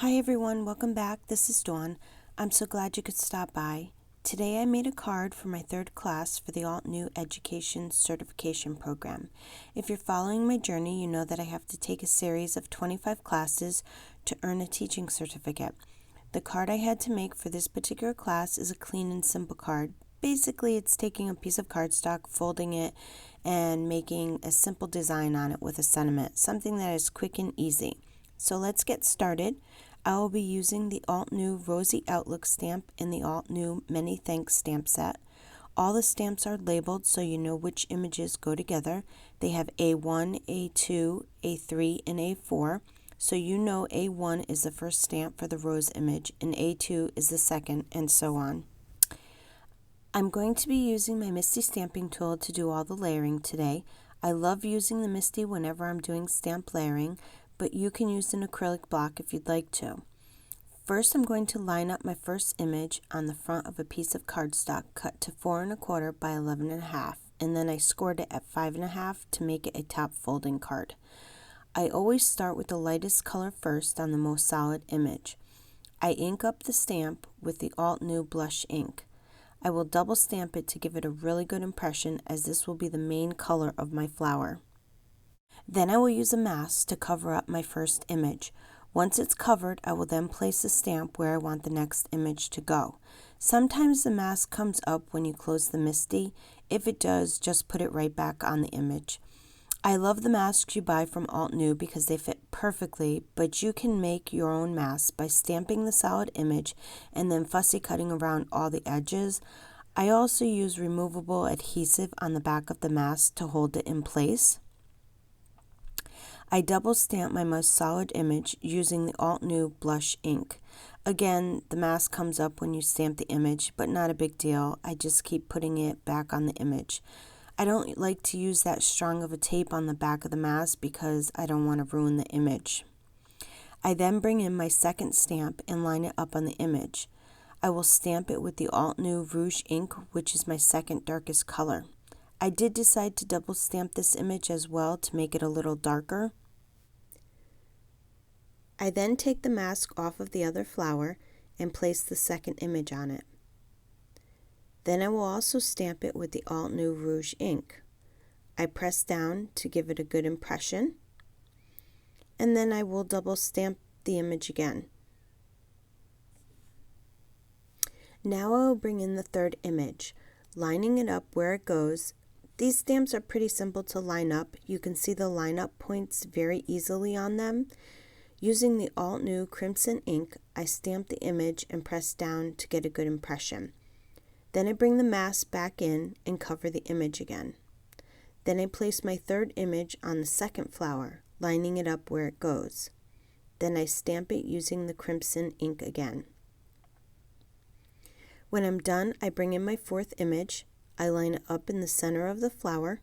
Hi everyone, welcome back. This is Dawn. I'm so glad you could stop by. Today I made a card for my third class for the Altenew Education Certification Program. If you're following my journey, you know that I have to take a series of 25 classes to earn a teaching certificate. The card I had to make for this particular class is a clean and simple card. Basically, it's taking a piece of cardstock, folding it, and making a simple design on it with a sentiment, something that is quick and easy. So let's get started. I will be using the Altenew Rosy Outlook stamp in the Altenew Many Thanks stamp set. All the stamps are labeled so you know which images go together. They have A1, A2, A3, and A4, so you know A1 is the first stamp for the rose image and A2 is the second, and so on. I'm going to be using my MISTI stamping tool to do all the layering today. I love using the MISTI whenever I'm doing stamp layering, but you can use an acrylic block if you'd like to. First, I'm going to line up my first image on the front of a piece of cardstock cut to 4 1/4 by 11 1/2, and then I scored it at 5 1/2 to make it a top folding card. I always start with the lightest color first on the most solid image. I ink up the stamp with the Altenew blush ink. I will double stamp it to give it a really good impression, as this will be the main color of my flower. Then I will use a mask to cover up my first image. Once it's covered, I will then place the stamp where I want the next image to go. Sometimes the mask comes up when you close the MISTI. If it does, just put it right back on the image. I love the masks you buy from Altenew because they fit perfectly, but you can make your own mask by stamping the solid image and then fussy cutting around all the edges. I also use removable adhesive on the back of the mask to hold it in place. I double stamp my most solid image using the Altenew blush ink. Again, the mask comes up when you stamp the image, but not a big deal. I just keep putting it back on the image. I don't like to use that strong of a tape on the back of the mask because I don't want to ruin the image. I then bring in my second stamp and line it up on the image. I will stamp it with the Altenew Rouge ink, which is my second darkest color. I did decide to double stamp this image as well to make it a little darker. I then take the mask off of the other flower and place the second image on it. Then I will also stamp it with the Altenew Rouge ink. I press down to give it a good impression, and then I will double stamp the image again. Now I will bring in the third image, lining it up where it goes. These stamps are pretty simple to line up. You can see the line-up points very easily on them. Using the Altenew Crimson ink, I stamp the image and press down to get a good impression. Then I bring the mask back in and cover the image again. Then I place my third image on the second flower, lining it up where it goes. Then I stamp it using the crimson ink again. When I'm done, I bring in my fourth image. I line it up in the center of the flower.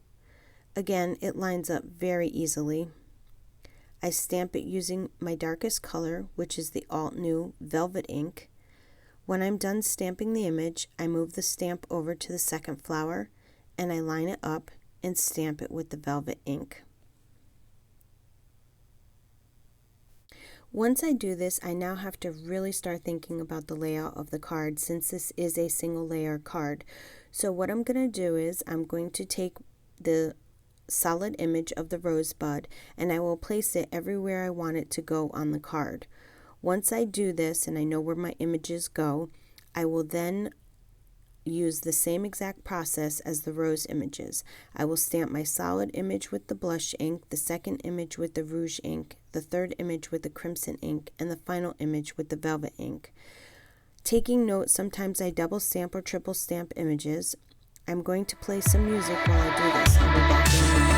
Again, it lines up very easily. I stamp it using my darkest color, which is the Altenew Velvet ink. When I'm done stamping the image, I move the stamp over to the second flower and I line it up and stamp it with the velvet ink. Once I do this, I now have to really start thinking about the layout of the card, since this is a single layer card. So what I'm going to do is I'm going to take the solid image of the rosebud and I will place it everywhere I want it to go on the card. Once I do this and I know where my images go, I will then use the same exact process as the rose images. I will stamp my solid image with the blush ink, the second image with the rouge ink, the third image with the crimson ink, and the final image with the velvet ink. Taking note, sometimes I double stamp or triple stamp images. I'm going to play some music while I do this. I'll be back in a minute.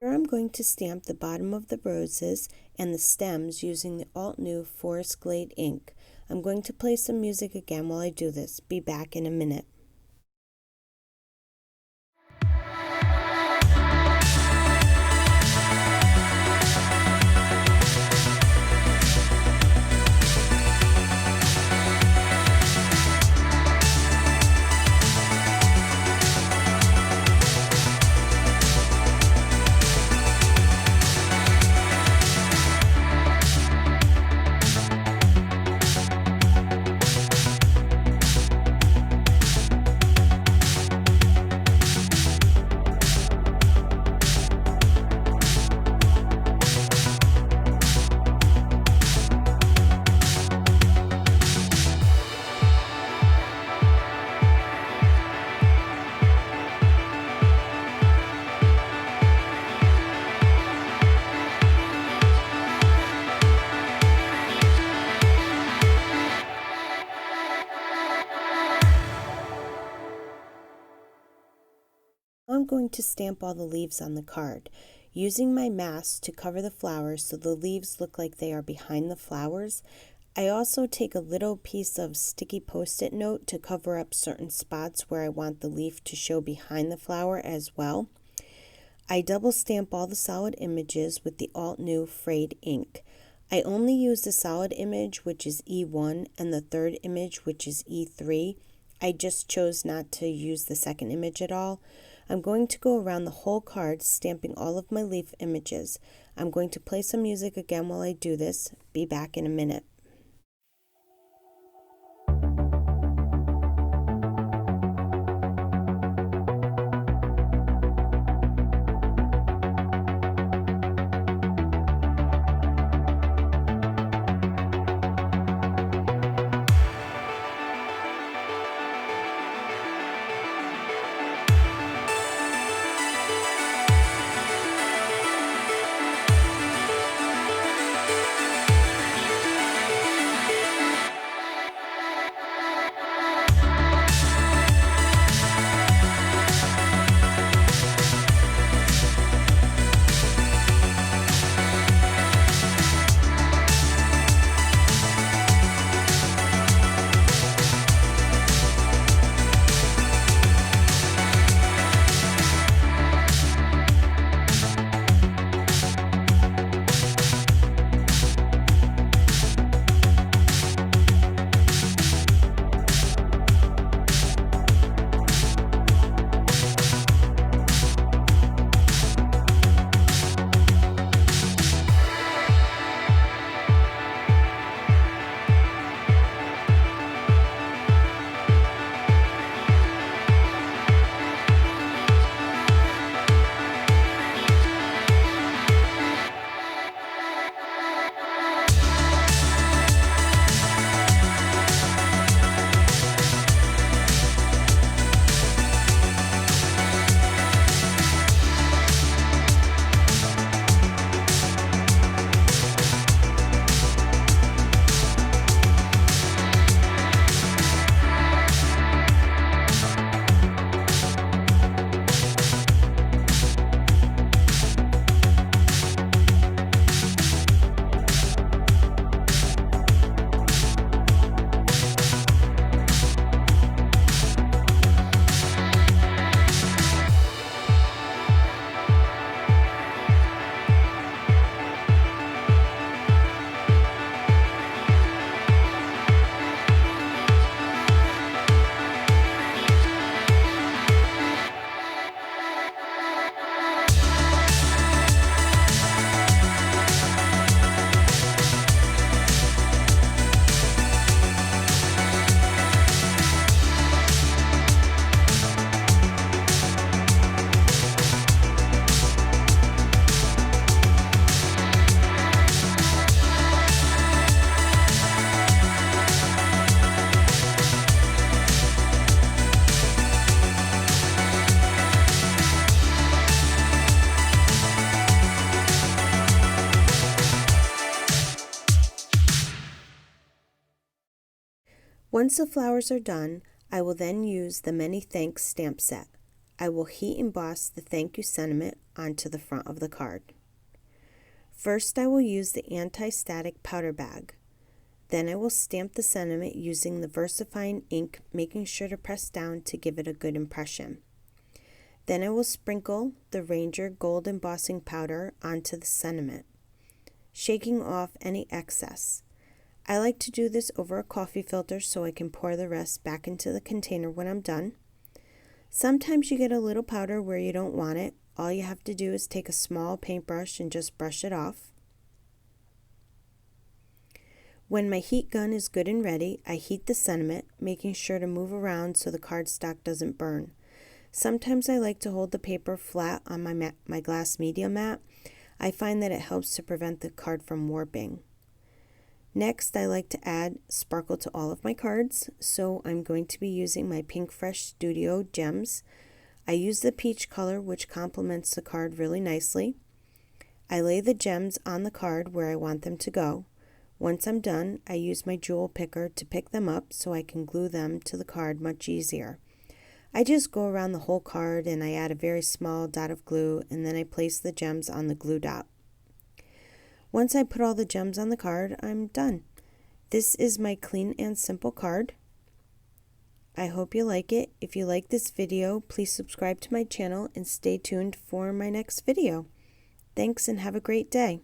Here I'm going to stamp the bottom of the roses and the stems using the Altenew Forest Glade ink. I'm going to play some music again while I do this. Be back in a minute. I'm going to stamp all the leaves on the card, using my mask to cover the flowers so the leaves look like they are behind the flowers. I also take a little piece of sticky post-it note to cover up certain spots where I want the leaf to show behind the flower as well. I double stamp all the solid images with the Altenew frayed ink. I only use the solid image, which is E1, and the third image, which is E3. I just chose not to use the second image at all. I'm going to go around the whole card stamping all of my leaf images. I'm going to play some music again while I do this. Be back in a minute. Once the flowers are done, I will then use the Many Thanks stamp set. I will heat emboss the thank you sentiment onto the front of the card. First, I will use the anti-static powder bag. Then I will stamp the sentiment using the VersaFine ink, making sure to press down to give it a good impression. Then I will sprinkle the Ranger Gold Embossing Powder onto the sentiment, shaking off any excess. I like to do this over a coffee filter so I can pour the rest back into the container when I'm done. Sometimes you get a little powder where you don't want it. All you have to do is take a small paintbrush and just brush it off. When my heat gun is good and ready, I heat the sentiment, making sure to move around so the cardstock doesn't burn. Sometimes I like to hold the paper flat on my glass media mat. I find that it helps to prevent the card from warping. Next, I like to add sparkle to all of my cards, so I'm going to be using my Pinkfresh Studio Gems. I use the peach color, which complements the card really nicely. I lay the gems on the card where I want them to go. Once I'm done, I use my jewel picker to pick them up so I can glue them to the card much easier. I just go around the whole card and I add a very small dot of glue, and then I place the gems on the glue dot. Once I put all the gems on the card, I'm done. This is my clean and simple card. I hope you like it. If you like this video, please subscribe to my channel and stay tuned for my next video. Thanks and have a great day.